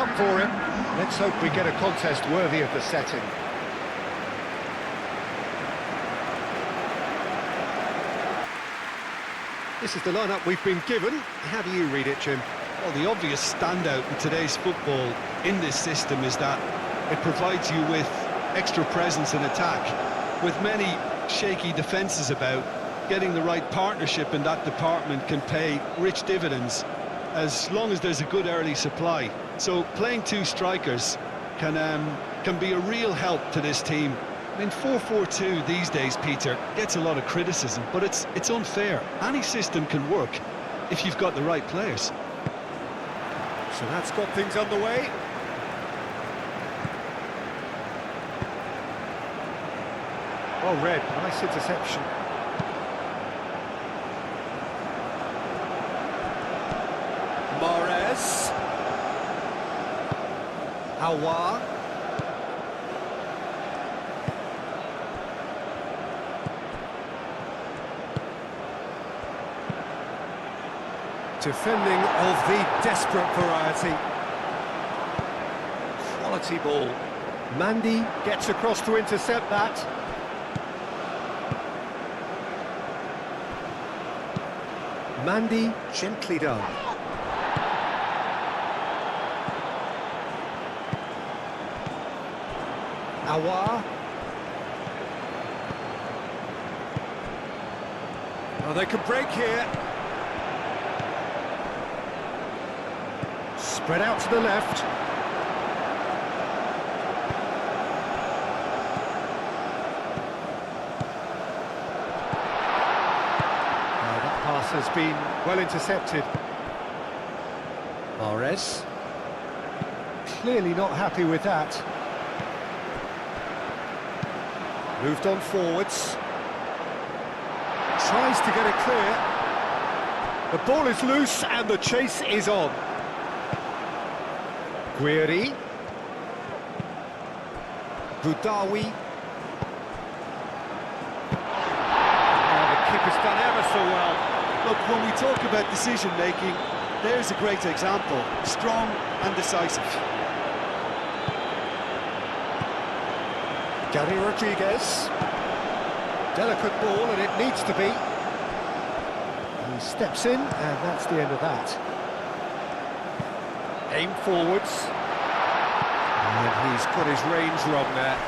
up for him. Let's hope we get a contest worthy of the setting. This is the lineup we've been given. How do you read it, Jim? Well, the obvious standout in today's football in this system is that it provides you with extra presence in attack. With many shaky defences about, getting the right partnership in that department can pay rich dividends as long as there's a good early supply. So playing two strikers can be a real help to this team. I mean, 4-4-2 these days, Peter, gets a lot of criticism, but it's unfair. Any system can work if you've got the right players. So that's got things underway. Well read, nice interception. Mahrez. Aouar. Defending of the desperate variety. Quality ball. Mandy gets across to intercept that. Mandy, gently done. Aouar. Oh, they could break here. Spread out to the left. That pass has been well intercepted. Mahrez. Clearly not happy with that. Moved on forwards. Tries to get it clear. The ball is loose and the chase is on. Guiri. Boudaoui. Oh, the keeper's done ever so well. Look, when we talk about decision-making, there's a great example. Strong and decisive. Gary Rodriguez. Delicate ball, and it needs to be. He steps in, and that's the end of that. Aim forwards. And he's got his range wrong there.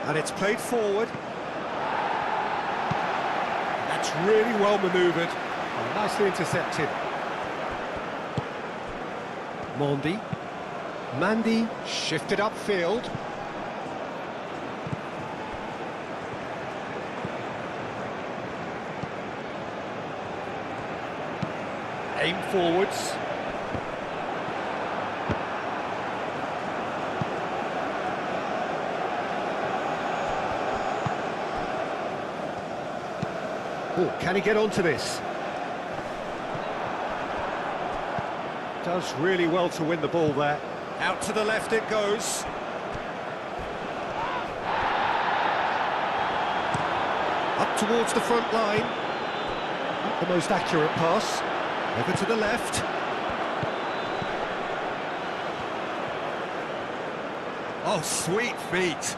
And it's played forward. That's really well manoeuvred. Oh, nicely intercepted. Mondi. Mandy shifted upfield. Aim forwards. Oh, can he get onto this? Does really well to win the ball there. Out to the left it goes. Up towards the front line. Not the most accurate pass. Over to the left. Oh, sweet feet.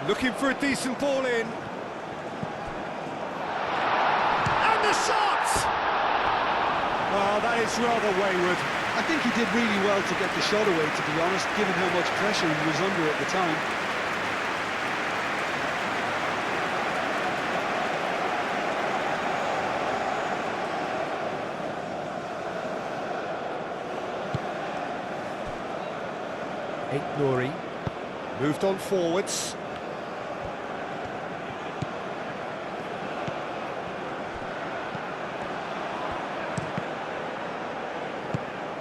Looking for a decent ball in. And the shot! Oh, that is rather wayward. I think he did really well to get the shot away, to be honest, given how much pressure he was under at the time. Nouri moved on forwards.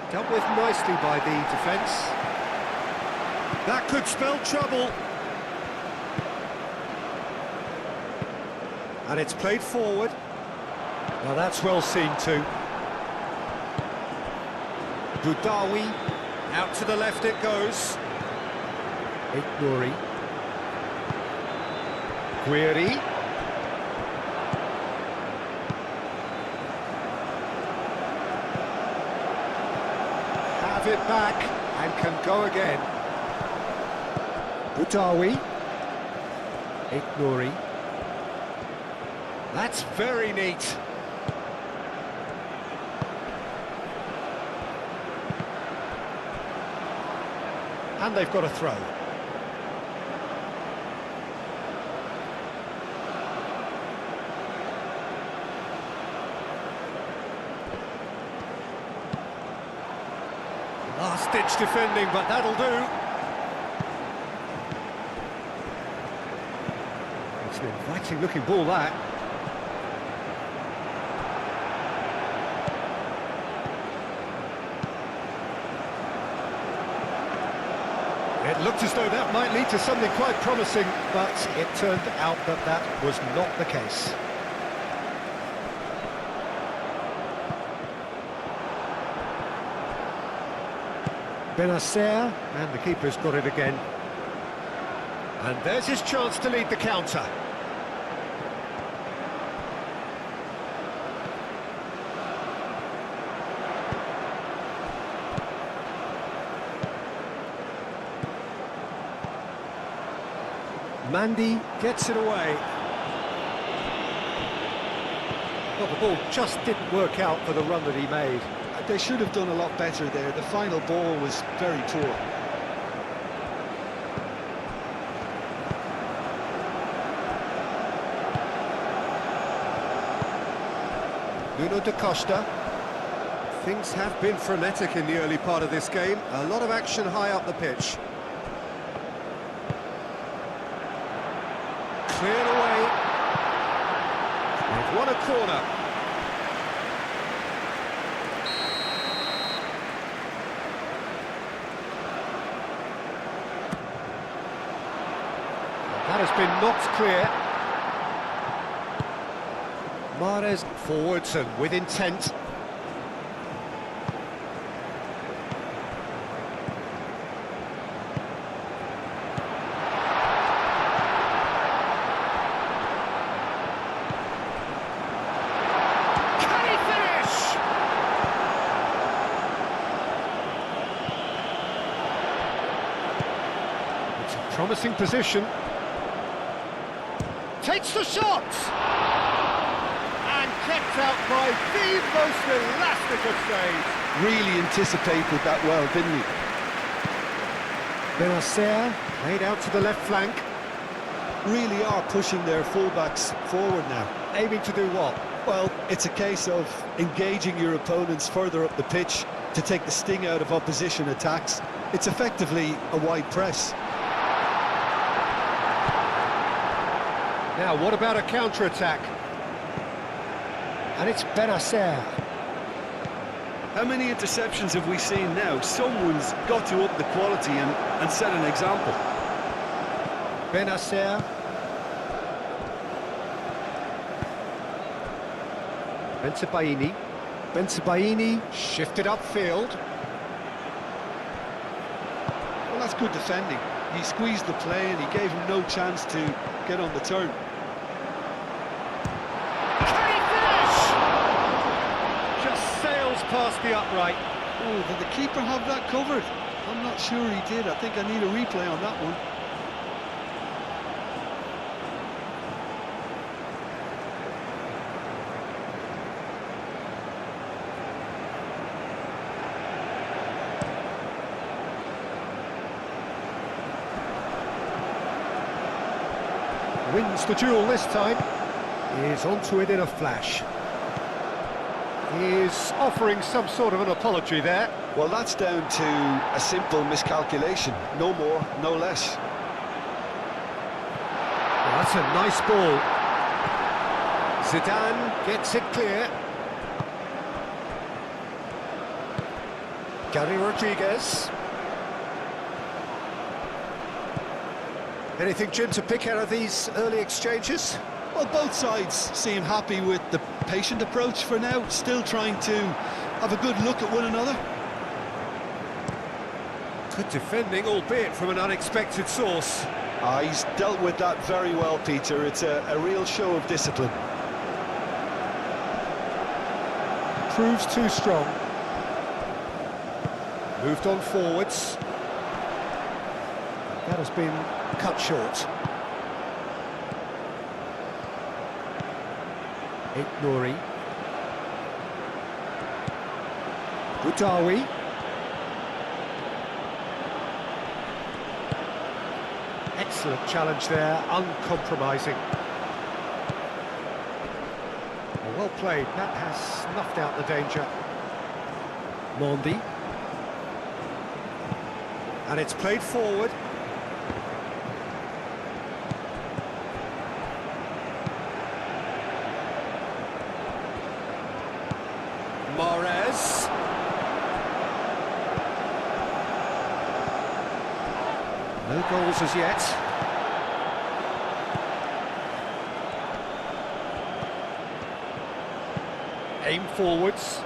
Dealt with nicely by the defence. That could spell trouble. And it's played forward. Now that's well seen too. Boudaoui, out to the left it goes. Nouri. Guiri. it back and can go again. Butawi. Ignori. That's very neat. And they've got a throw. Last-ditch defending, but that'll do. It's an inviting-looking ball, that. It looked as though that might lead to something quite promising, but it turned out that that was not the case. Benacer, and the keeper's got it again. And there's his chance to lead the counter. Mandy gets it away. Well, the ball just didn't work out for the run that he made. They should have done a lot better there. The final ball was very poor. Nuno da Costa. Things have been frenetic in the early part of this game. A lot of action high up the pitch. Cleared away. They've won a corner. That has been knocked clear. Mahrez forwards and with intent. Can he finish? It's a promising position. Takes the shot! And kept out by the most elastic of saves. Really anticipated that well, didn't he? Benacer played out to the left flank. Really are pushing their fullbacks forward now. Aiming to do what? Well, it's a case of engaging your opponents further up the pitch to take the sting out of opposition attacks. It's effectively a wide press. Now, what about a counter-attack? And it's Benacer. How many interceptions have we seen now? Someone's got to up the quality and set an example. Benacer. Bensebaini. Bensebaini shifted upfield. Well, that's good defending. He squeezed the play and he gave him no chance to get on the turn. Past the upright. Oh, did the keeper have that covered? I'm not sure he did. I think I need a replay on that one. Wins the duel this time. Is onto it in a flash. He is offering some sort of an apology there. Well, that's down to a simple miscalculation. No more, no less. Well, that's a nice ball. Zidane gets it clear. Gary Rodriguez. Anything, Jim, to pick out of these early exchanges? Well, both sides seem happy with the patient approach for now, still trying to have a good look at one another. Good defending, albeit from an unexpected source. He's dealt with that very well, Peter. It's a real show of discipline. Proves too strong. Moved on forwards. That has been cut short. Nouri. Budawi. Excellent challenge there, uncompromising. Well played, that has snuffed out the danger. Mondi. And it's played forward. Mahrez. No goals as yet. Aim forwards.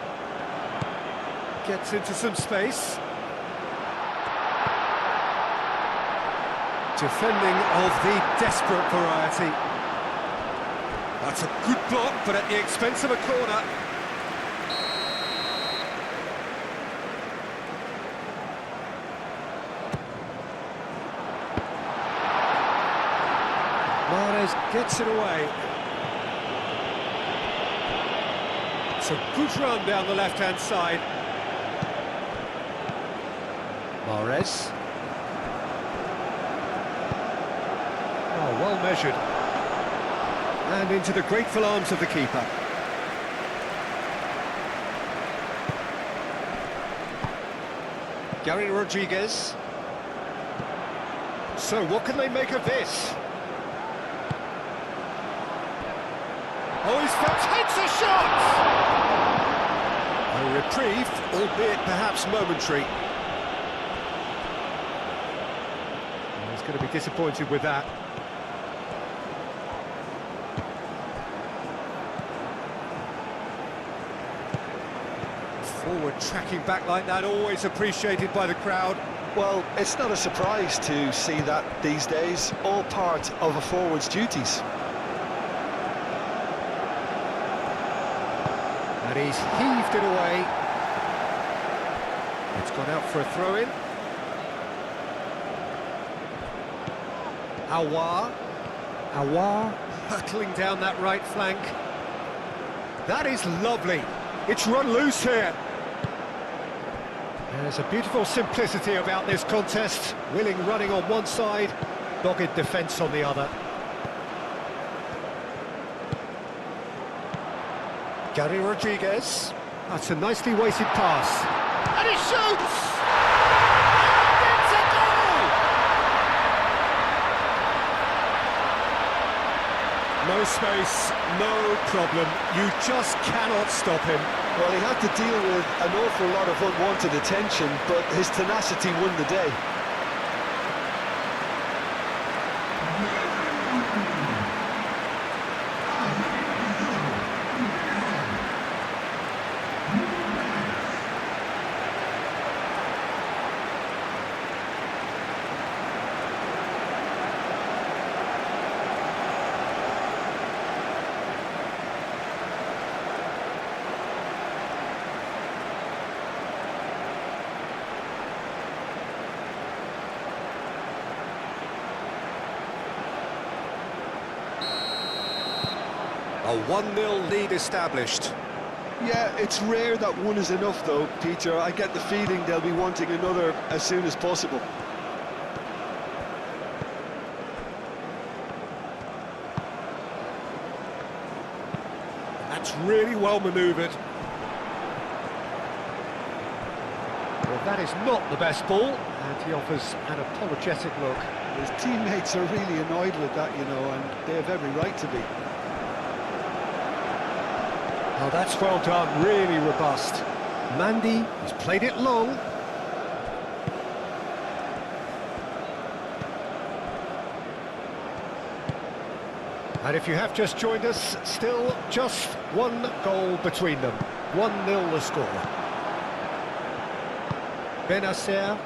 Gets into some space. Defending of the desperate variety. That's a good block, but at the expense of a corner. Mahrez gets it away. It's a good run down the left-hand side. Mahrez. Oh, well measured. And into the grateful arms of the keeper. Gary Rodriguez. So, what can they make of this? Oh, he's takes a shot! A reprieve, albeit perhaps momentary. He's going to be disappointed with that. Forward tracking back like that, always appreciated by the crowd. Well, it's not a surprise to see that these days, all part of a forward's duties. And he's heaved it away. It's gone out for a throw-in. Awar hurtling down that right flank. That is lovely. It's run loose here. There's a beautiful simplicity about this contest. Willing running on one side, dogged defence on the other. Gary Rodriguez. That's a nicely weighted pass. And he shoots! And it's a goal! No space, no problem. You just cannot stop him. Well, he had to deal with an awful lot of unwanted attention, but his tenacity won the day. A 1-0 lead established. Yeah, it's rare that one is enough though, Peter. I get the feeling they'll be wanting another as soon as possible. That's really well manoeuvred. Well, that is not the best ball, and he offers an apologetic look. His teammates are really annoyed with that, you know, and they have every right to be. Oh, that's well done, really robust. Mandy has played it long. And if you have just joined us, still just one goal between them. 1-0 the score. Benacer.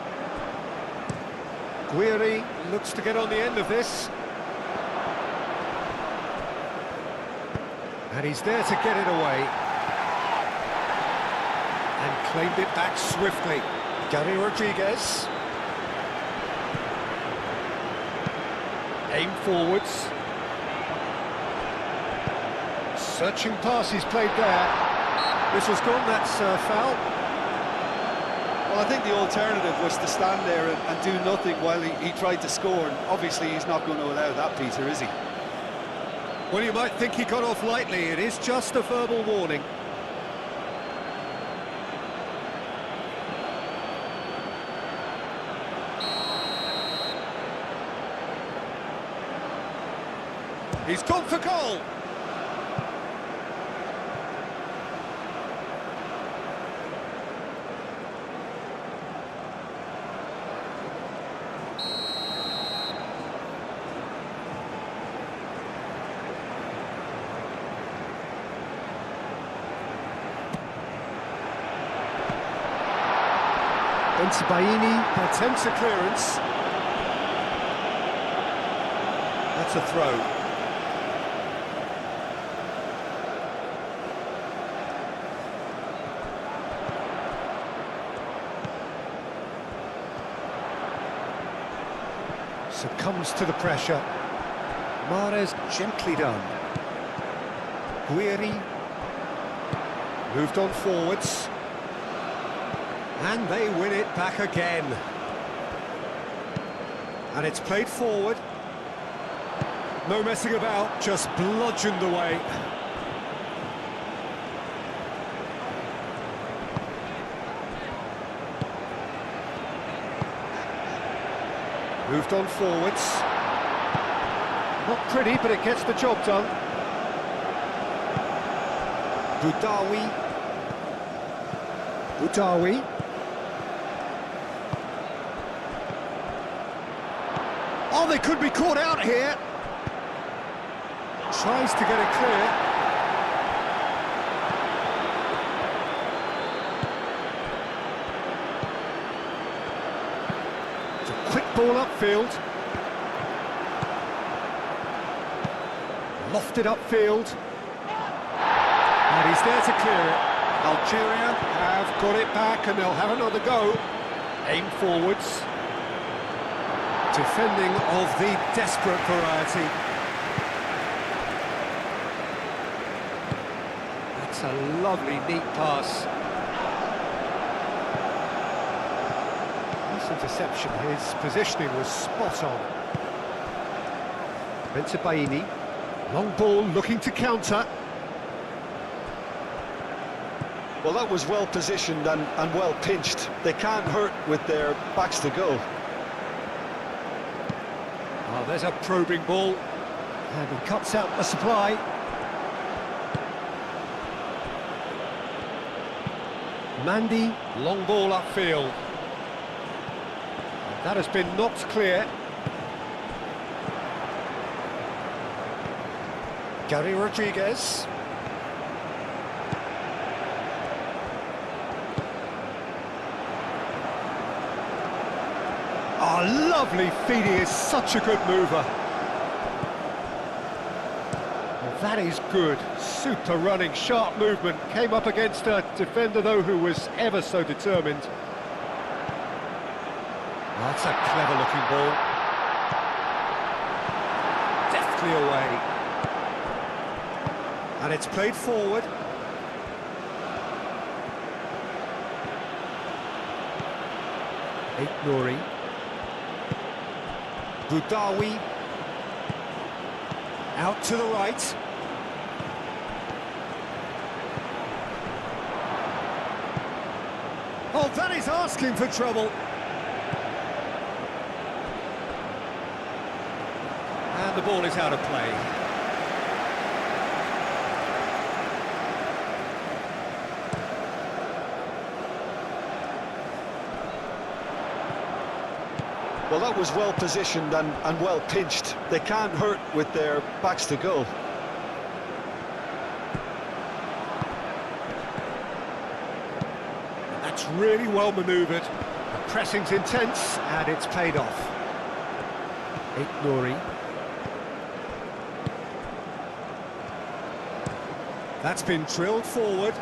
Guiri looks to get on the end of this. And he's there to get it away. And claimed it back swiftly. Gary Rodriguez. Aim forwards. Searching pass he's played there. This was gone, that's a foul. Well, I think the alternative was to stand there and do nothing while he tried to score. And obviously, he's not going to allow that, Peter, is he? Well, you might think he got off lightly. It is just a verbal warning. He's gone for goal. Baini attempts a clearance. That's a throw. Succumbs to the pressure. Mahrez gently done. Guiri moved on forwards. And they win it back again. And it's played forward. No messing about, just bludgeoned away. Moved on forwards. Not pretty, but it gets the job done. Boudaoui. Oh, they could be caught out here. Tries to get it clear. It's a quick ball upfield. Lofted upfield. And he's there to clear it. Algeria have got it back and they'll have another go. Aim forwards. Defending of the desperate variety. That's a lovely, neat pass. Nice interception. His positioning was spot on. Baini. Long ball looking to counter. Well, that was well positioned and well pinched. They can't hurt with their backs to goal. Oh, there's a probing ball. And he cuts out the supply. Mandy, long ball upfield. That has been knocked clear. Gary Rodriguez. Oh, lovely feed, he is such a good mover. Well, that is good, super running, sharp movement. Came up against a defender, though, who was ever so determined. That's a clever-looking ball. Deftly away. And it's played forward. Nouri. Boudaoui. Out to the right. Oh, that is asking for trouble. And the ball is out of play. Well, that was well positioned and well pinched. They can't hurt with their backs to goal. That's really well manoeuvred. The pressing's intense and it's paid off. Nouri. That's been drilled forward.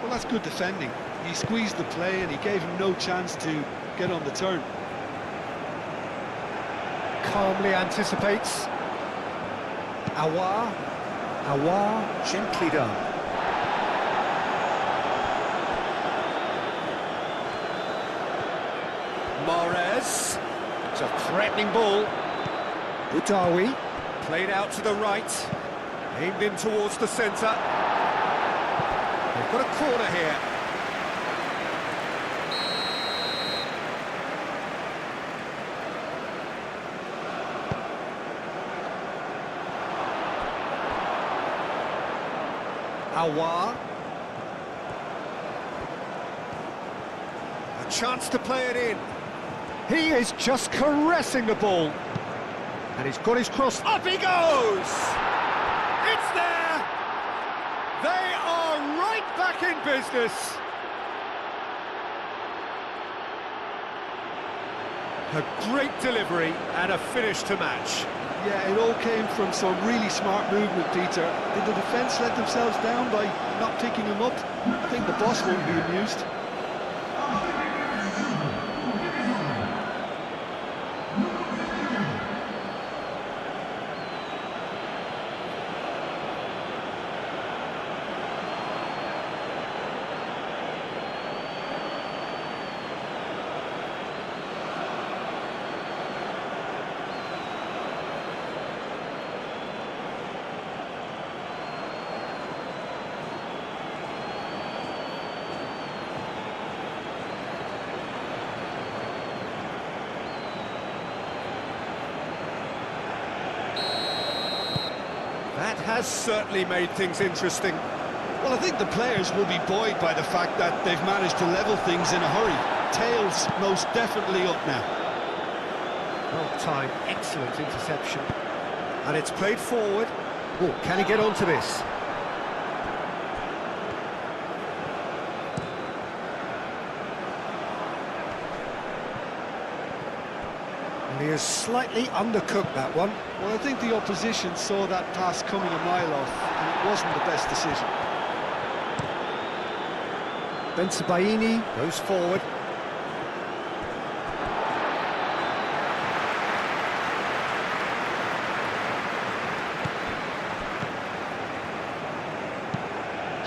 Well, that's good defending. He squeezed the play and he gave him no chance to get on the turn. Calmly anticipates. Awar, gently done. Mahrez, it's a threatening ball. Boudaoui, played out to the right, aimed in towards the centre. They've got a corner here. Awar. A chance to play it in. He is just caressing the ball. And he's got his cross. Up he goes! It's there! They are right back in business. A great delivery and a finish to match. Yeah, it all came from some really smart movement, Peter. Did the defence let themselves down by not picking him up? I think the boss won't be amused. That has certainly made things interesting. Well, I think the players will be buoyed by the fact that they've managed to level things in a hurry. Tails most definitely up now. Well timed, excellent interception. And it's played forward. Oh, can he get onto this? And he has slightly undercooked that one. Well, I think the opposition saw that pass coming a mile off, and it wasn't the best decision. Bensebaini goes forward.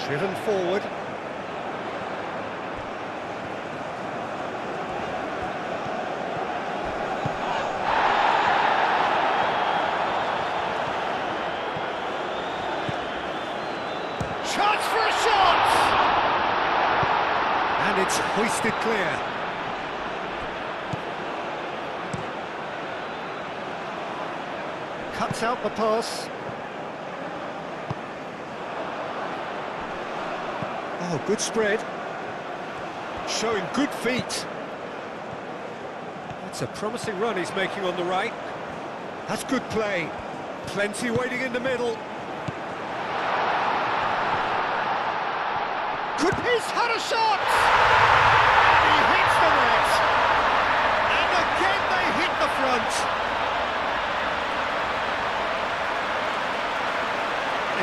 Driven forward. Chance for a shot! And it's hoisted clear. Cuts out the pass. Oh, good spread. Showing good feet. That's a promising run he's making on the right. That's good play. Plenty waiting in the middle. He's had a shot! And he hits the net! And again they hit the front!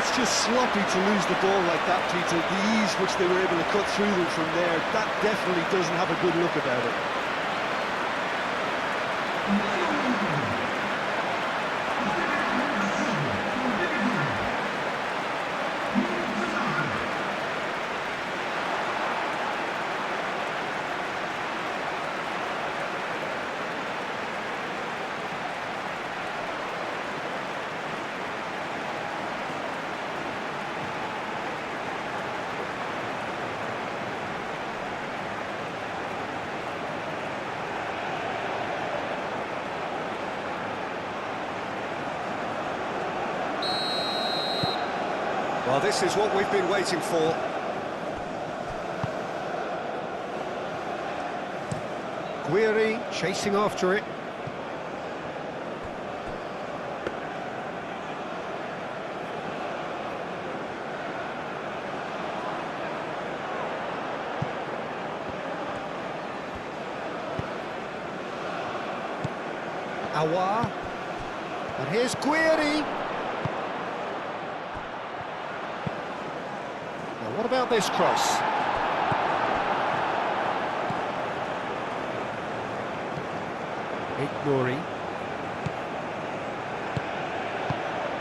It's just sloppy to lose the ball like that, Peter. The ease which they were able to cut through them from there, that definitely doesn't have a good look about it. Well, this is what we've been waiting for. Guiri chasing after it. Awar. And here's Guiri. What about this cross? Nouri.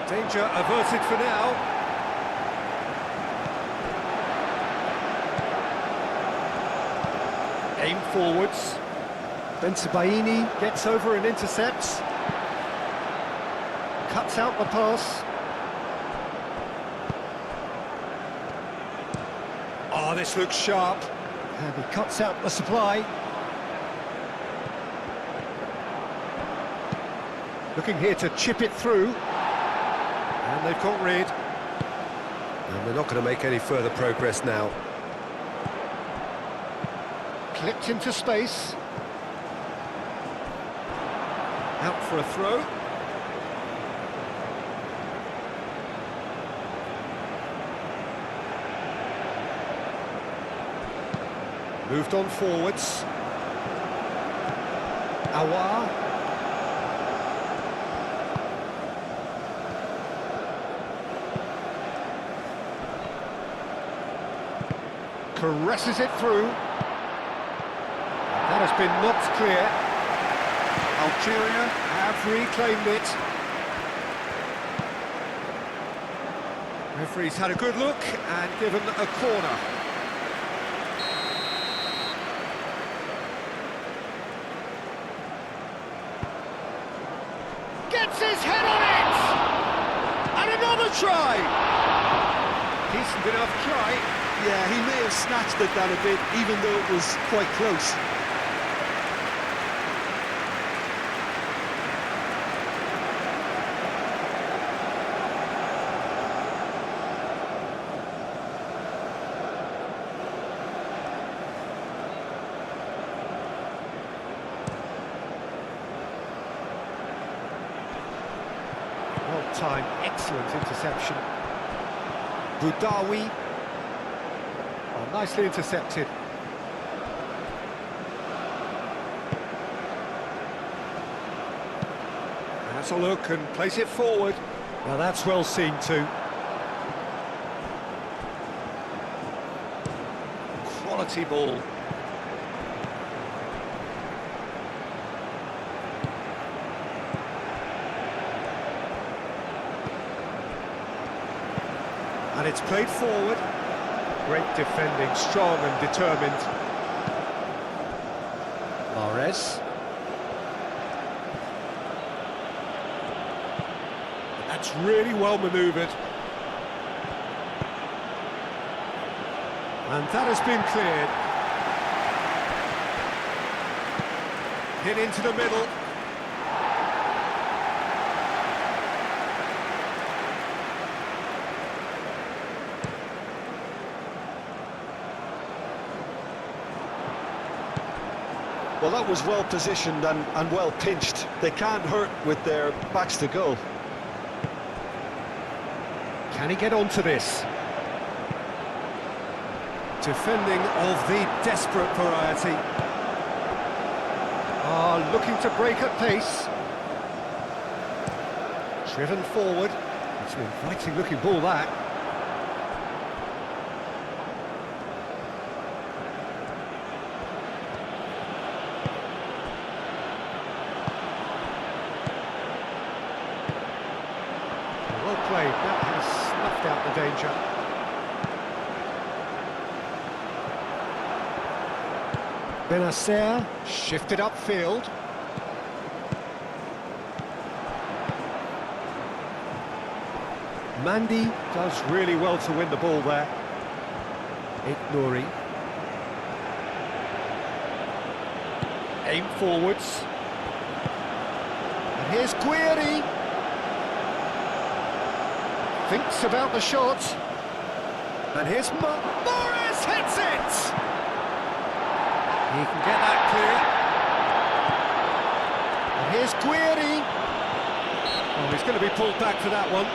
Danger averted for now. Aim forwards. Bensebaini gets over and intercepts. Cuts out the pass. Oh, this looks sharp. And he cuts out the supply. Looking here to chip it through. And they've got rid. And they're not going to make any further progress now. Clipped into space. Out for a throw. Moved on forwards. Awar. Caresses it through. That has been knocked clear. Algeria have reclaimed it. Referee's had a good look and given a corner. Gets his head on it! And another try! Decent enough try. Yeah, he may have snatched at that a bit, even though it was quite close. Well-timed, excellent interception. Boudaoui. Oh, nicely intercepted. That's a look and place it forward. Now that's well seen too. Quality ball. And it's played forward. Great defending, strong and determined. Mahrez. That's really well manoeuvred. And that has been cleared. Hit into the middle. Well, that was well positioned and well pinched. They can't hurt with their backs to goal. Can he get onto this? Defending of the desperate variety. Looking to break at pace. Driven forward. It's an inviting looking ball, that. Well played, that has snuffed out the danger. Benacer shifted upfield. Mandy does really well to win the ball there. Nouri. Aim forwards. And here's Guiri. Thinks about the shot. And here's Morris hits it! He can get that clear. And here's Guiri. Oh, he's going to be pulled back for that one.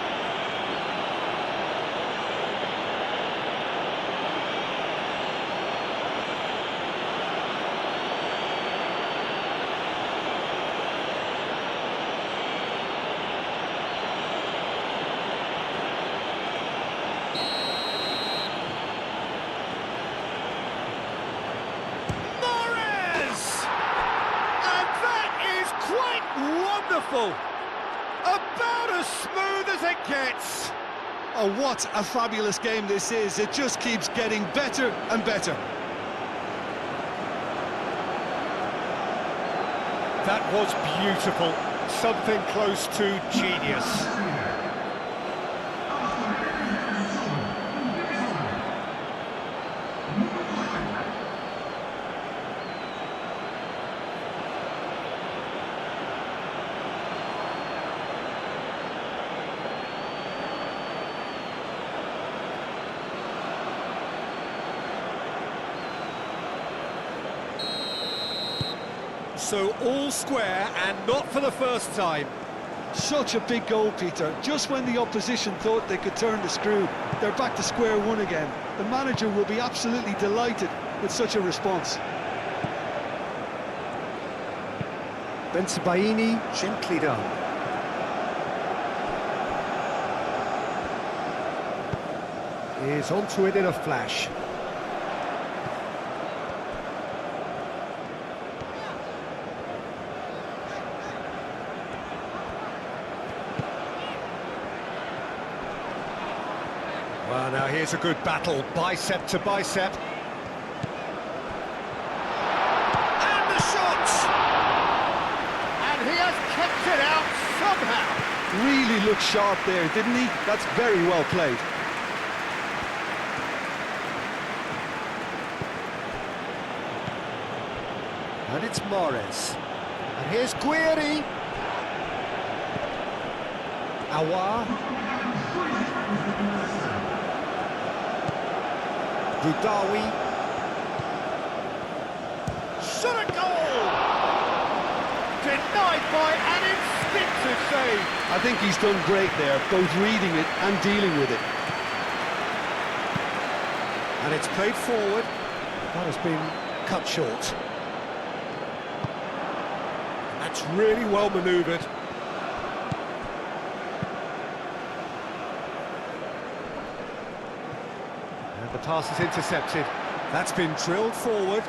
Beautiful! About as smooth as it gets! Oh, what a fabulous game this is. It just keeps getting better and better. That was beautiful. Something close to genius. So all square, and not for the first time. Such a big goal, Peter. Just when the opposition thought they could turn the screw, they're back to square one again. The manager will be absolutely delighted with such a response. Bensebaini, gently done. Is onto it in a flash. Well, now here's a good battle, bicep to bicep. And the shot! And he has kept it out somehow. Really looked sharp there, didn't he? That's very well played. And it's Mahrez. And here's Guiri. Aouar. Rudawi. Shot a goal! Denied by an instinctive save. I think he's done great there, both reading it and dealing with it. And it's played forward. That has been cut short. That's really well manoeuvred. And the pass is intercepted. That's been drilled forward.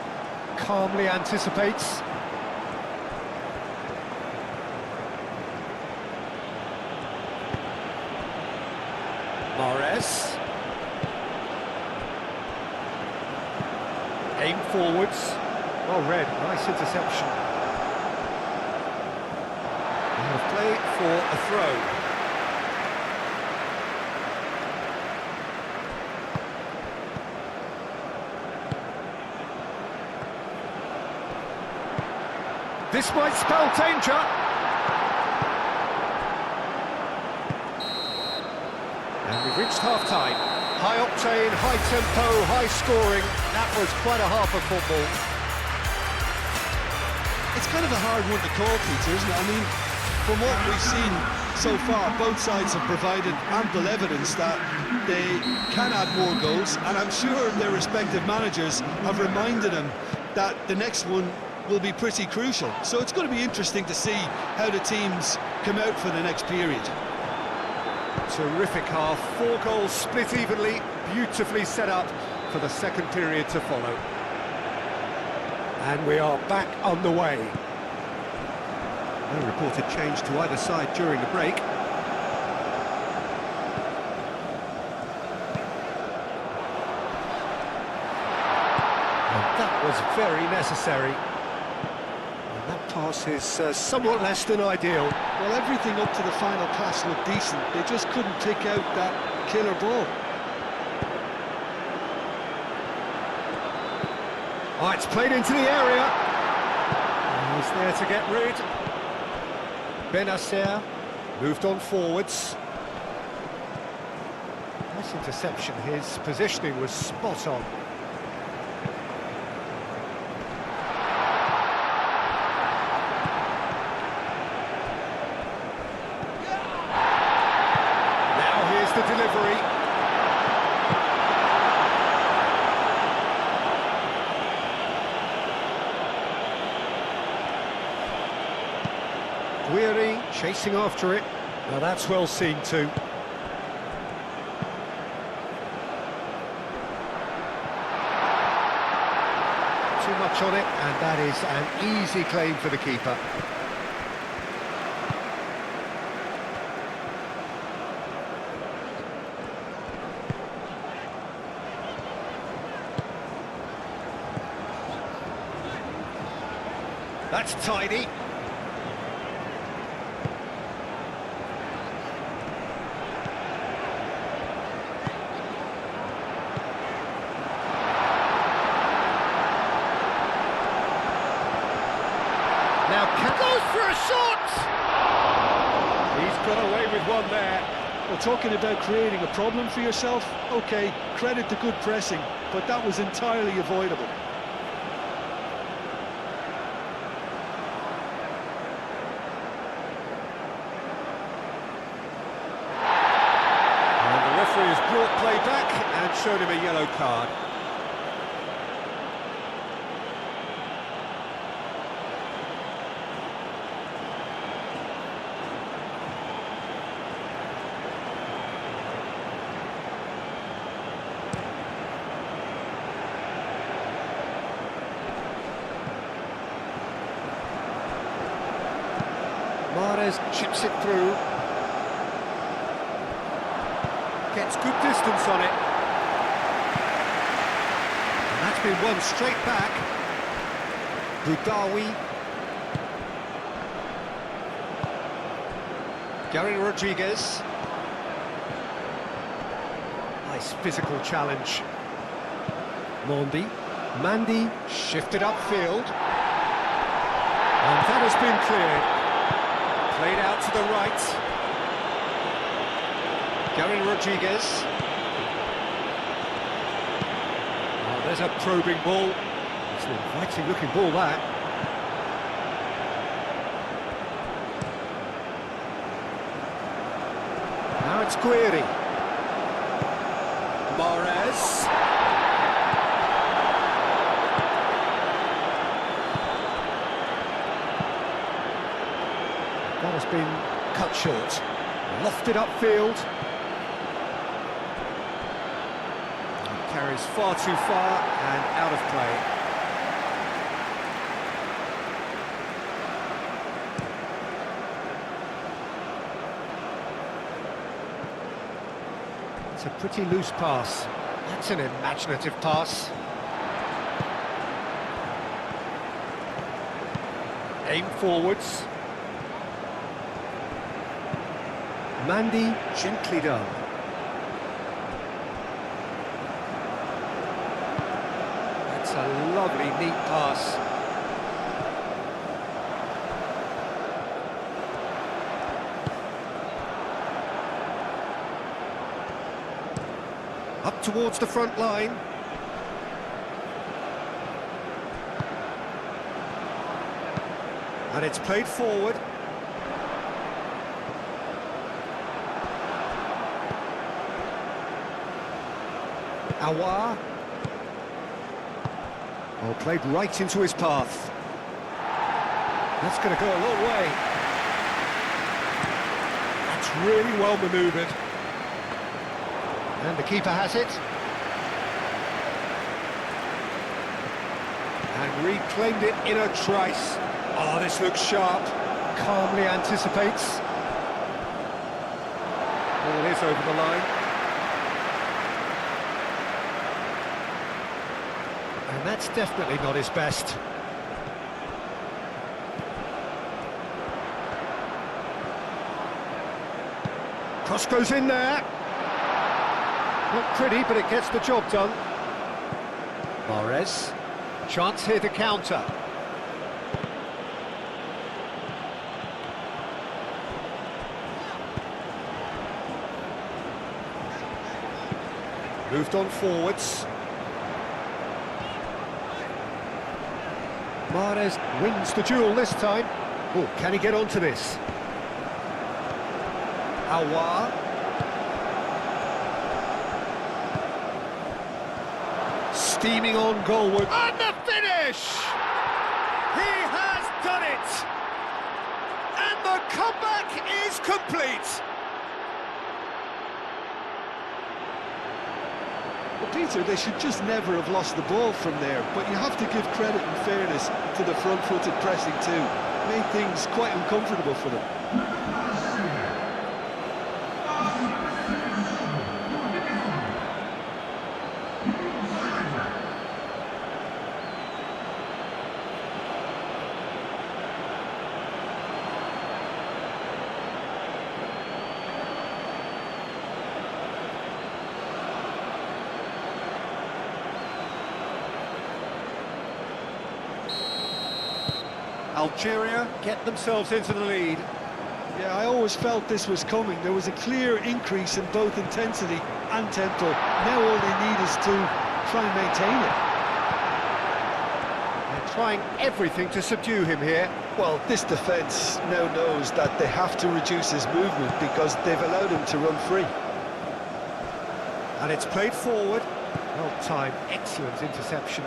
Calmly anticipates. Mahrez. Aim forwards. Well read, nice interception. And a play for a throw. This might spell danger. And we've reached half-time. High octane, high tempo, high scoring. That was quite a half of football. It's kind of a hard one to call, Peter, isn't it? I mean, from what we've seen so far, both sides have provided ample evidence that they can add more goals, and I'm sure their respective managers have reminded them that the next one will be pretty crucial. So it's going to be interesting to see how the teams come out for the next period. Terrific half, 4 goals split evenly, beautifully set up for the second period to follow. And we are back underway. No reported change to either side during the break. And that was very necessary. And that pass is somewhat less than ideal. Well, everything up to the final pass looked decent. They just couldn't pick out that killer ball. Oh, it's played into the area. He's there to get rid. Benacer moved on forwards. Nice interception. His positioning was spot on. Now here's the delivery. Guiri chasing after it. Now that's well seen too. Too much on it, and that is an easy claim for the keeper. That's tidy. Now goes for a shot! He's got away with one there. Well, talking about creating a problem for yourself, okay, credit to good pressing, but that was entirely avoidable. And the referee has brought play back and showed him a yellow card. Mahrez chips it through. Gets good distance on it. And that's been won straight back. Boudaoui. Gary Rodriguez. Nice physical challenge. Mandy shifted upfield. And that has been cleared. Played out to the right. Gary Rodriguez. Oh, there's a probing ball. It's an inviting looking ball, that. Now it's Guiri. Mahrez. That has been cut short. Lofted upfield. It carries far too far and out of play. It's a pretty loose pass. That's an imaginative pass. Aim forwards. Mandy, gently done. That's a lovely, neat pass. Up towards the front line. And it's played forward. Awar. Oh, played right into his path. That's going to go a long way. That's really well manoeuvred. And the keeper has it. And reclaimed it in a trice. Oh, this looks sharp. Calmly anticipates. Ball is over the line. And that's definitely not his best. Cross goes in there. Not pretty, but it gets the job done. Mahrez. Chance here to counter. Moved on forwards. Mahrez wins the duel this time. Oh, can he get onto this? Awar. Steaming on goalward. And the finish! He has done it! And the comeback is complete! Well, Peter, they should just never have lost the ball from there, but you have to give credit and fairness to the front-footed pressing too. Made things quite uncomfortable for them. Algeria get themselves into the lead. Yeah, I always felt this was coming. There was a clear increase in both intensity and tempo. Now all they need is to try and maintain it. They're trying everything to subdue him here. Well, this defence now knows that they have to reduce his movement because they've allowed him to run free. And it's played forward. Well timed, excellent interception.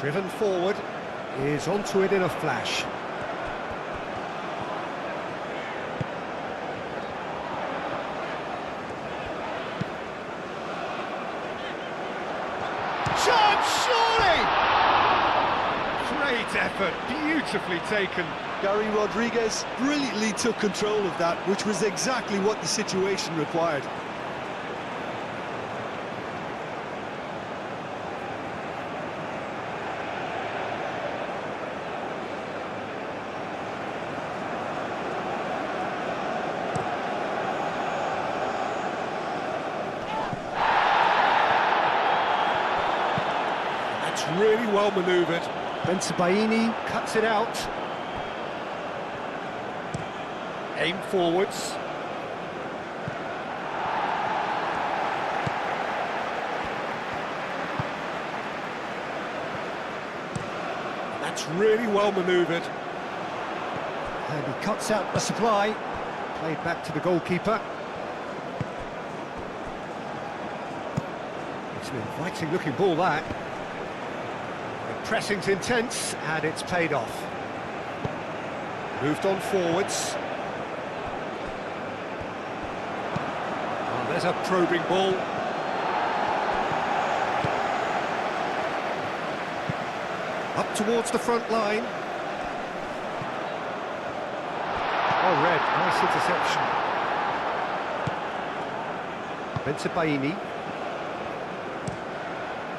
Driven forward, is onto it in a flash. Chance, surely! Great effort, beautifully taken. Gary Rodriguez brilliantly took control of that, which was exactly what the situation required. That's really well manoeuvred. Bensebaini cuts it out. Aim forwards. That's really well manoeuvred. And he cuts out the supply. Played back to the goalkeeper. It's an inviting looking ball, that. The pressing's intense, and it's paid off. Moved on forwards. Oh, there's a probing ball. Up towards the front line. Oh, red, nice interception. Bensebaini.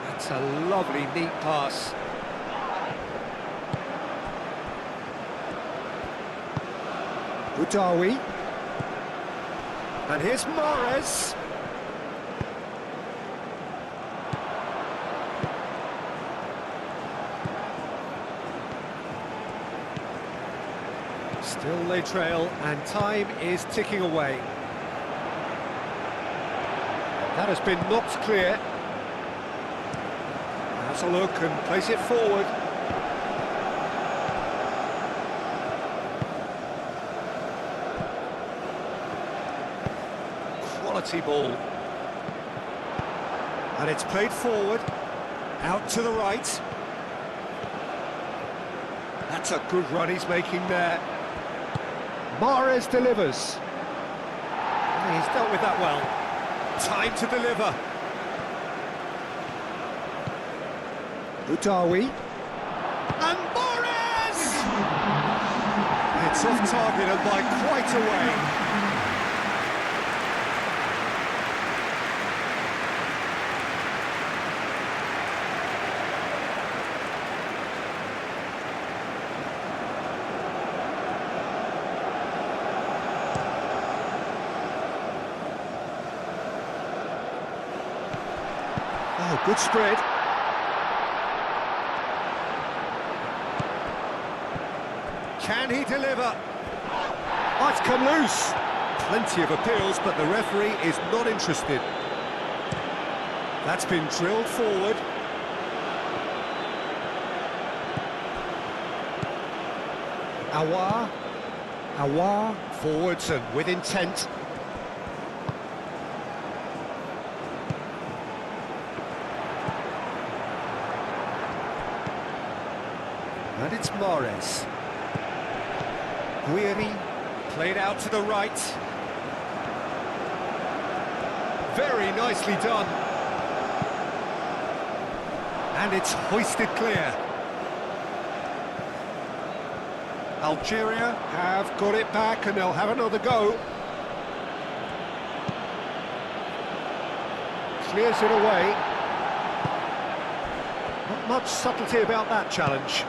That's a lovely, neat pass. Boudaoui. And here's Mahrez. Still they trail, and time is ticking away. That has been knocked clear. Has a look and place it forward. Quality ball. And it's played forward. Out to the right. That's a good run he's making there. Mahrez delivers. And he's dealt with that well. Time to deliver. Boudaoui. And Mahrez! It's off target and by quite a way. Oh, good spread. Can he deliver? Oh, it's come loose. Plenty of appeals, but the referee is not interested. That's been drilled forward. Aouar forwards and with intent. And it's Mahrez. Guiri played out to the right. Very nicely done. And it's hoisted clear. Algeria have got it back and they'll have another go. Clears it away. Not much subtlety about that challenge.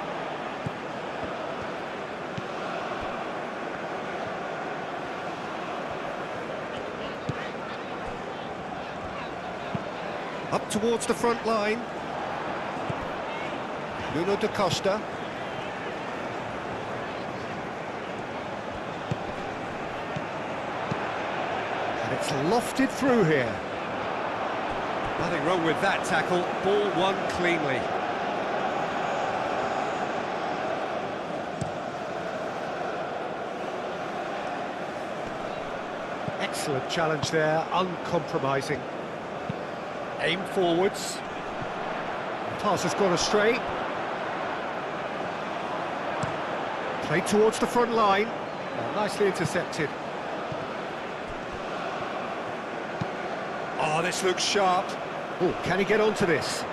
Up towards the front line. Nuno da Costa. And it's lofted through here. Nothing wrong with that tackle. Ball won cleanly. Excellent challenge there, uncompromising. Aim forwards. Pass has gone astray. Played towards the front line. Nicely intercepted. Oh, this looks sharp. Oh, can he get onto this?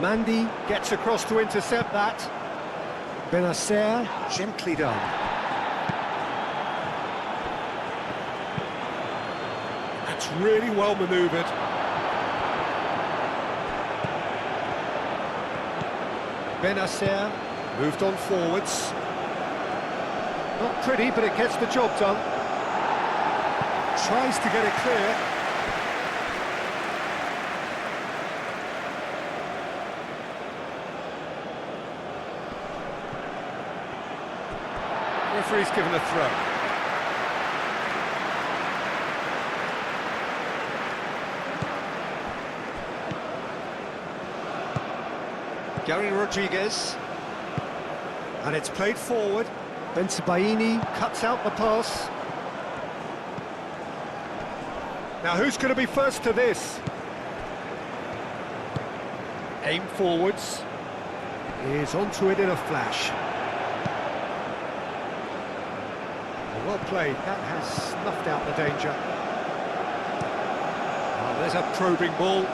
Mandy gets across to intercept that. Benacer, gently done. That's really well manoeuvred. Benacer moved on forwards. Not pretty, but it gets the job done. Tries to get it clear. Referee's given a throw. Gary Rodriguez. And it's played forward. Bensebaini cuts out the pass. Now who's going to be first to this? Aim forwards. Is onto it in a flash. Well played, that has snuffed out the danger. Oh, there's a probing ball.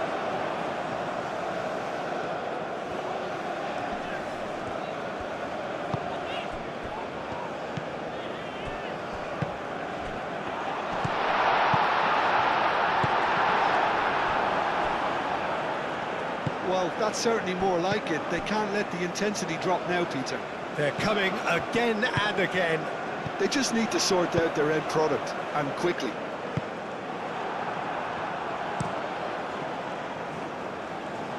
Well, that's certainly more like it. They can't let the intensity drop now, Peter. They're coming again and again. They just need to sort out their end product, and quickly.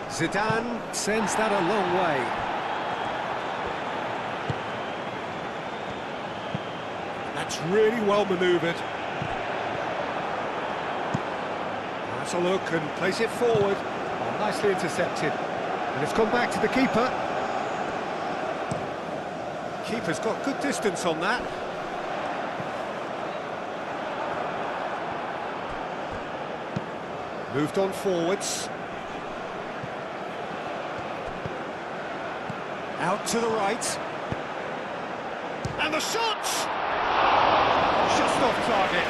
Zidane sends that a long way. That's really well manoeuvred. That's a look and plays it forward. Oh, nicely intercepted. And it's gone back to the keeper. Keeper's got good distance on that. Moved on forwards. Out to the right. And the shot! Just off target.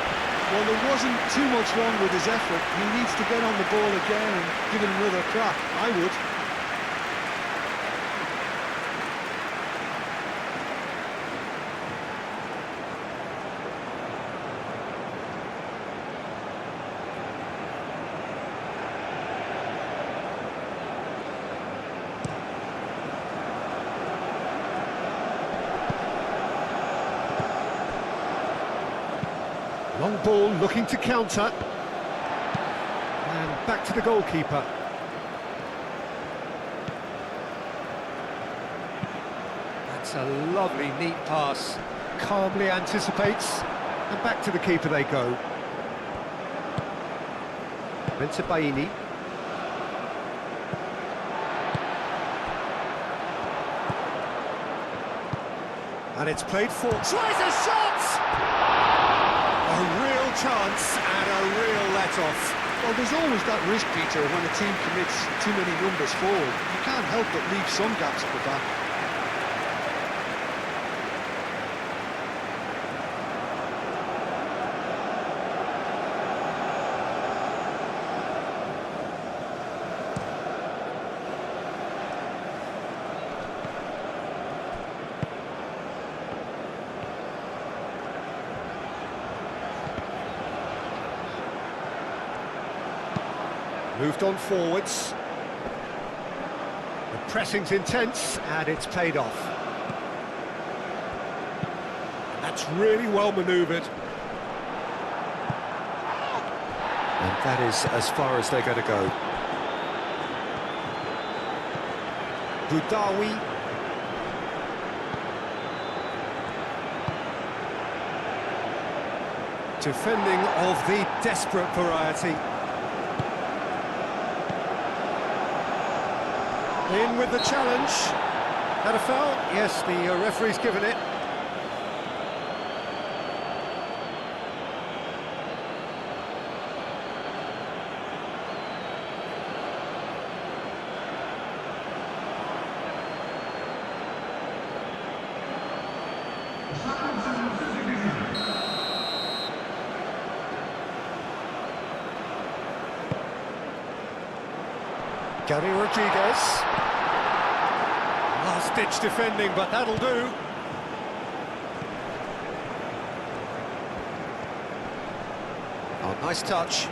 Well, there wasn't too much wrong with his effort. He needs to get on the ball again and give it another crack. I would. Long ball looking to counter. And back to the goalkeeper. That's a lovely, neat pass. Calmly anticipates. And back to the keeper they go. Bensebaini. And it's played for. Tries a shot! A real chance and a real let-off. Well, there's always that risk, Peter, when a team commits too many numbers forward. You can't help but leave some gaps at the back. Moved on forwards. The pressing's intense, and it's paid off. That's really well manoeuvred. And that is as far as they're going to go. Boudaoui. Defending of the desperate variety. In with the challenge. Had a foul? Yes, the referee's given it. Gary Rodriguez. Last-ditch defending, but that'll do. Oh, nice touch.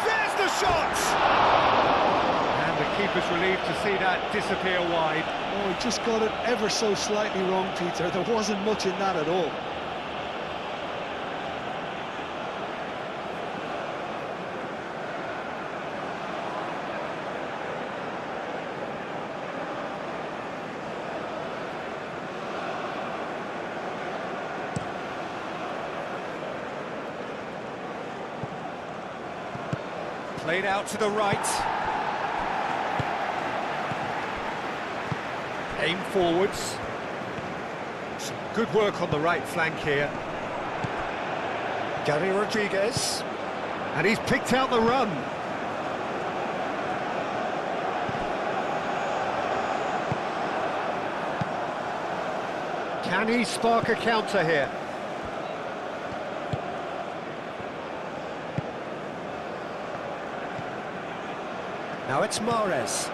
There's the shot! And the keeper's relieved to see that disappear wide. Oh, he just got it ever so slightly wrong, Peter. There wasn't much in that at all. Played out to the right. Aim forwards. Some good work on the right flank here. Gary Rodriguez. And he's picked out the run. Can he spark a counter here? Now it's Mahrez.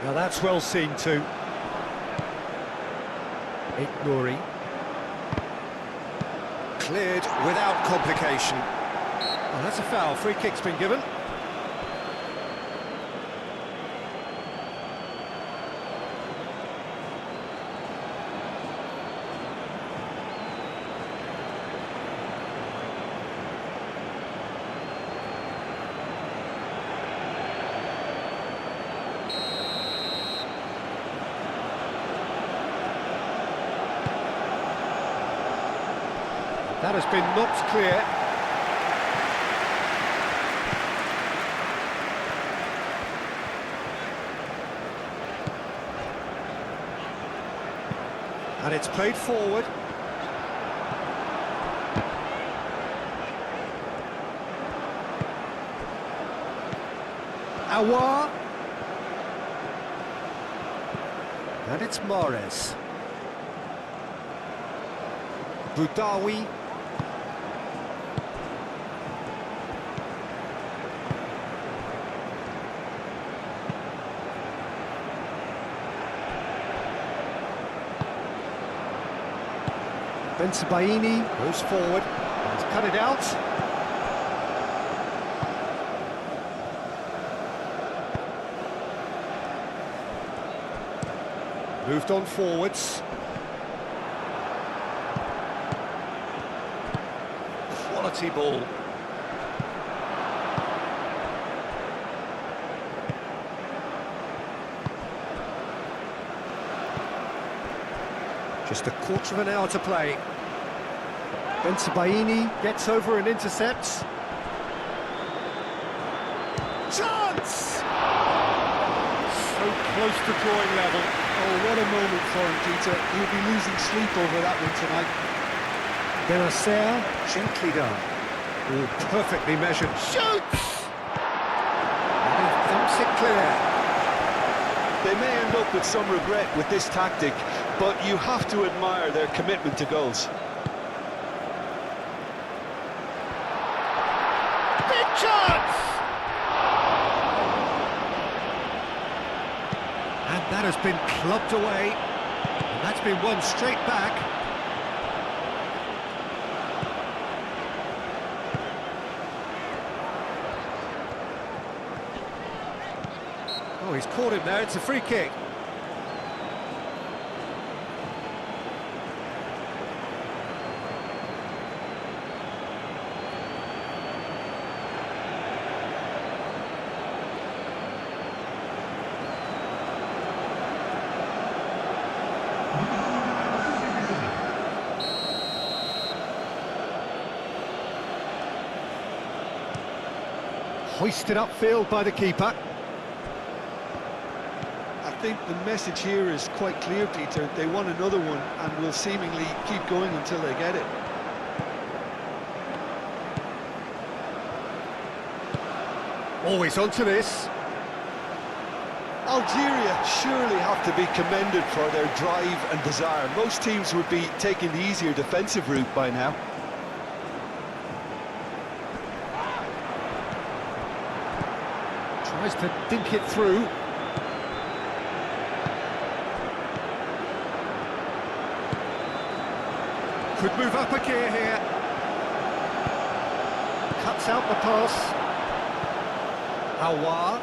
Now that's well seen too. Nouri. Cleared without complication. Oh, that's a foul. Free kick's been given. That has been knocked clear. And it's played forward. Aouar. And it's Mahrez. Boudaoui. Bensebaini goes forward, he's cut it out. Moved on forwards. Quality ball. Just a quarter of an hour to play. Bensebaini gets over and intercepts. Chance! So close to drawing level. Oh, what a moment for him, Peter. He'll be losing sleep over that one tonight. Benacer, gently done. Oh, perfectly measured. Shoots! And he thumps it clear. They may end up with some regret with this tactic, but you have to admire their commitment to goals. Big chance! And that has been clubbed away. And that's been won straight back. Oh, he's caught him there. It's a free kick. hoisted upfield by the keeper. I think the message here is quite clear, Peter. They want another one and will seemingly keep going until they get it. Always onto this. Algeria surely have to be commended for their drive and desire. Most teams would be taking the easier defensive route by now. Tries to dink it through. Could move up a gear here. Cuts out the pass. Aouar.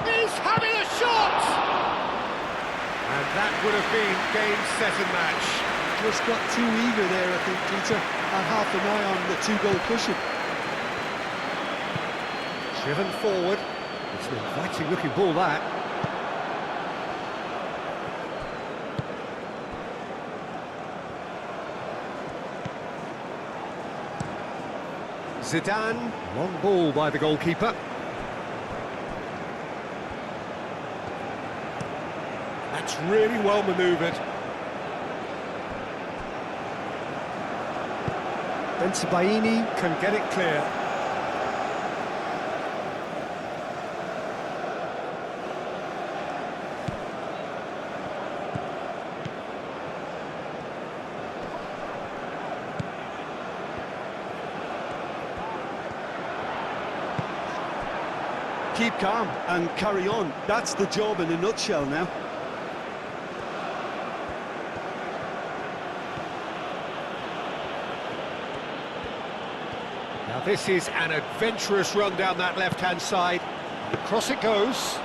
He's having a shot! And that would have been game, set and match. Just got too eager there, I think, Peter. And half an eye on the two-goal cushion. Driven forward. It's an inviting looking ball, that. Zidane, long ball by the goalkeeper. That's really well manoeuvred. Bensebaini can get it clear. Keep calm and carry on. That's the job in a nutshell now. Now this is an adventurous run down that left-hand side. Across it goes.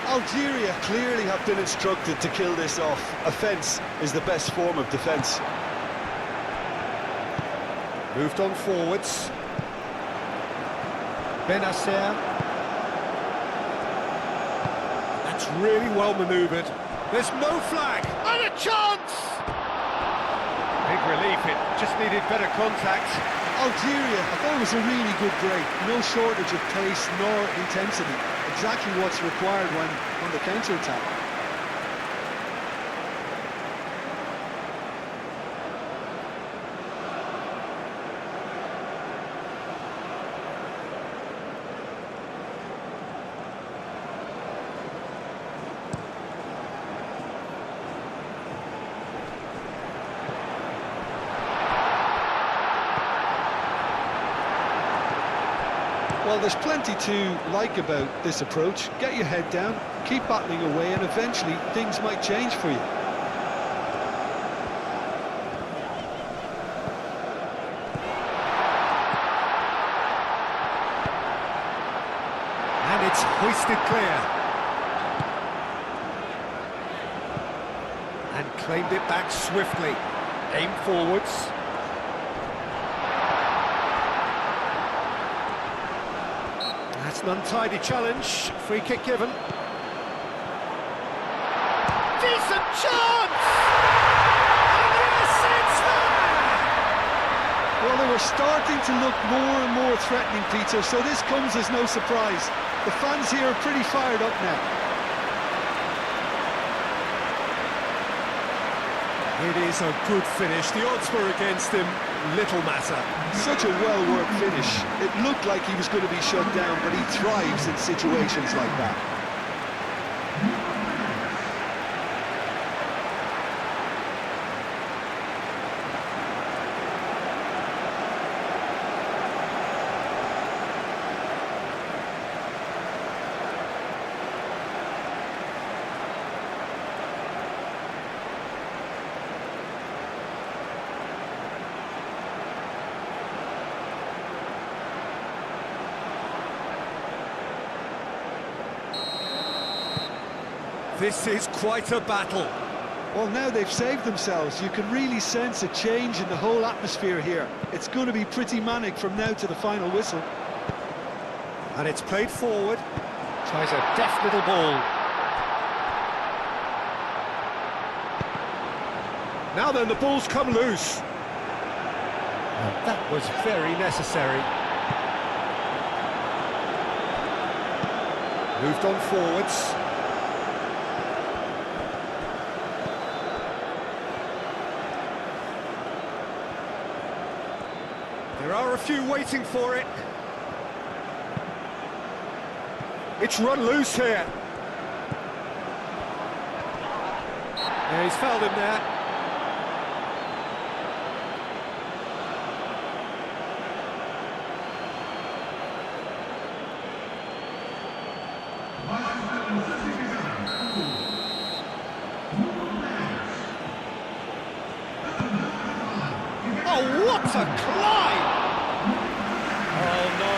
Algeria clearly have been instructed to kill this off. Offence is the best form of defence. Moved on forwards. Benacer. That's really well manoeuvred. There's no flag. And a chance! Big relief, it just needed better contact. Algeria, I thought it was a really good break. No shortage of pace nor intensity. Exactly what's required when on the counter-attack. Well, there's plenty to like about this approach. Get your head down, keep battling away, and eventually things might change for you. And it's hoisted clear. And claimed it back swiftly. Aim forwards. That's an untidy challenge. Free kick given. Decent chance! And yes, it's there! Well, they were starting to look more and more threatening, Peter, so this comes as no surprise. The fans here are pretty fired up now. It is a good finish. The odds were against him. Little matter. Such a well-worked finish. It looked like he was going to be shut down, but he thrives in situations like that. This is quite a battle. Well, now they've saved themselves. You can really sense a change in the whole atmosphere here. It's going to be pretty manic from now to the final whistle. And it's played forward. Tries a deft little ball. Now then, the ball's come loose. And that was very necessary. Moved on forwards. There are a few waiting for it. It's run loose here. Yeah, he's fouled him there. Oh, what a climb! Oh no,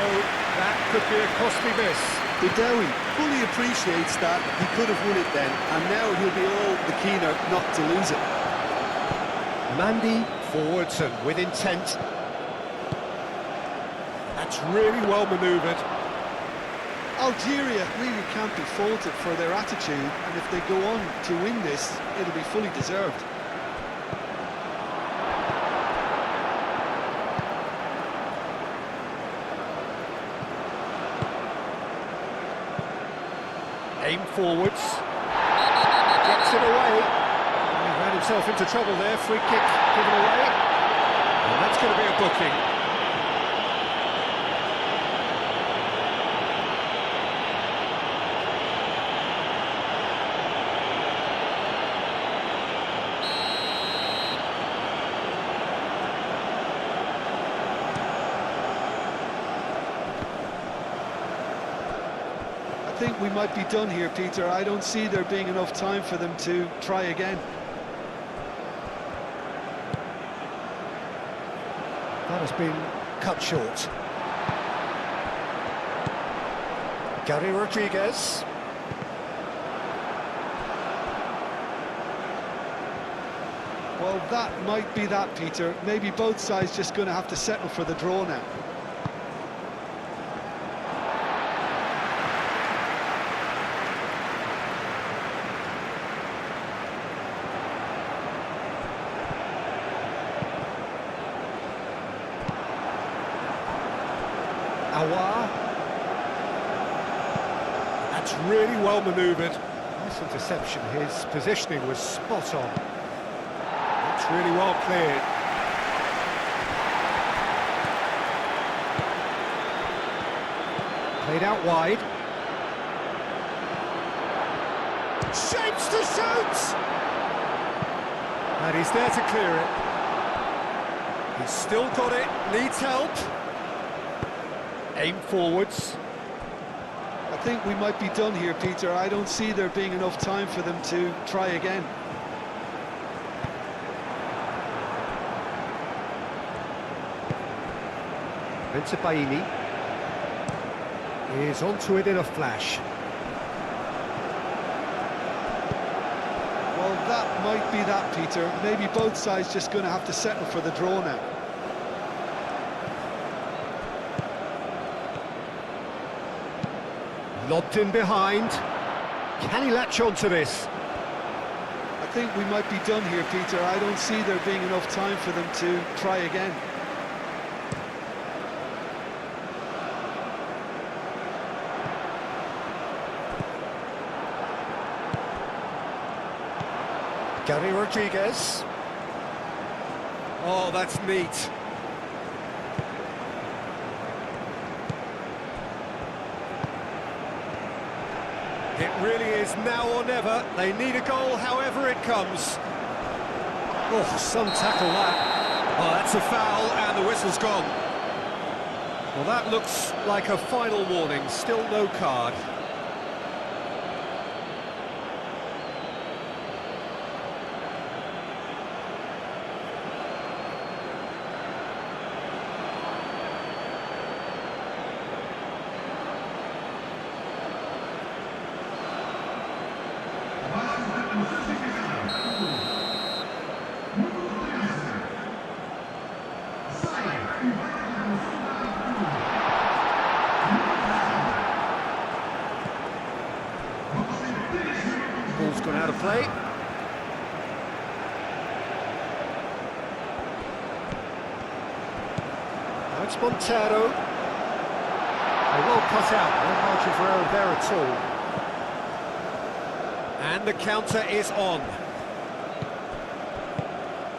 that could be a costly miss. Badawi fully appreciates that he could have won it then, and now he'll be all the keener not to lose it. Mandy forwards and with intent. That's really well manoeuvred. Algeria really can't be faulted for their attitude, and if they go on to win this, it'll be fully deserved. Aim forwards. Gets it away. He ran himself into trouble there. Free kick given away. And that's going to be a booking. I think we might be done here, Peter. I don't see there being enough time for them to try again. That has been cut short. Gary Rodriguez. Well, that might be that, Peter. Maybe both sides just going to have to settle for the draw now. Awar. That's really well manoeuvred. Nice interception. His positioning was spot on. That's really well cleared. Played out wide. Shapes to shoot! And he's there to clear it. He's still got it, needs help. Aim forwards. I think we might be done here, Peter. I don't see there being enough time for them to try again. Baini is onto it in a flash. Well, that might be that, Peter. Maybe both sides just going to have to settle for the draw now. Lobbed in behind. Can he latch on to this? I think we might be done here, Peter. I don't see there being enough time for them to try again. Gary Rodriguez. Oh, that's neat. It really is now or never. They need a goal however it comes. Oh, some tackle that. Oh, that's a foul and the whistle's gone. Well, that looks like a final warning. Still no card. Ball's gone out of play. That's Montero. They will cut out, no margin for error there at all. And the counter is on.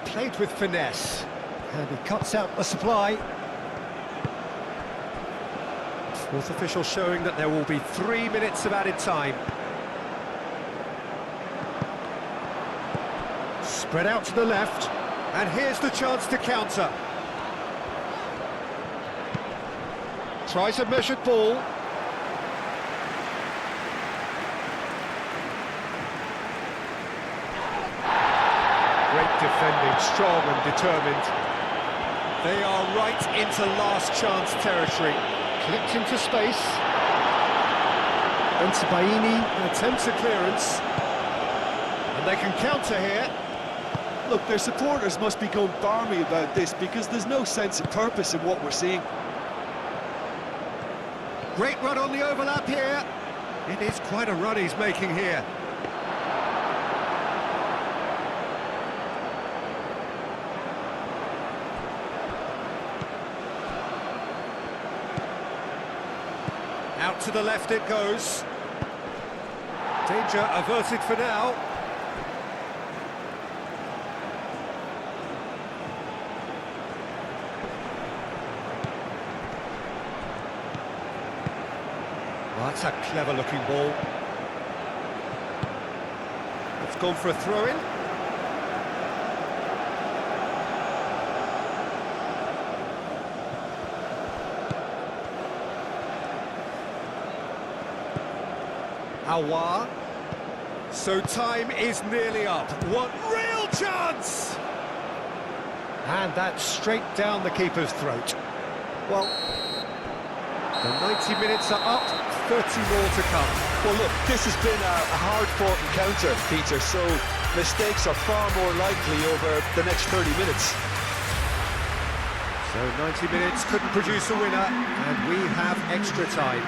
Played with finesse. And he cuts out the supply. Fourth official showing that there will be 3 minutes of added time. Spread out to the left. And here's the chance to counter. Tries a measured ball. Great defending, strong and determined. They are right into last chance territory. Clipped into space. And Baini attempts a clearance. And they can counter here. Look, their supporters must be going barmy about this because there's no sense of purpose in what we're seeing. Great run on the overlap here. It is quite a run he's making here. Out to the left it goes. Danger averted for now. Well, that's a clever-looking ball. It's gone for a throw-in. Aouar. So time is nearly up. What real chance! And that's straight down the keeper's throat. Well, the 90 minutes are up, 30 more to come. Well, look, this has been a hard-fought encounter, Peter, so mistakes are far more likely over the next 30 minutes. So 90 minutes couldn't produce a winner, and we have extra time.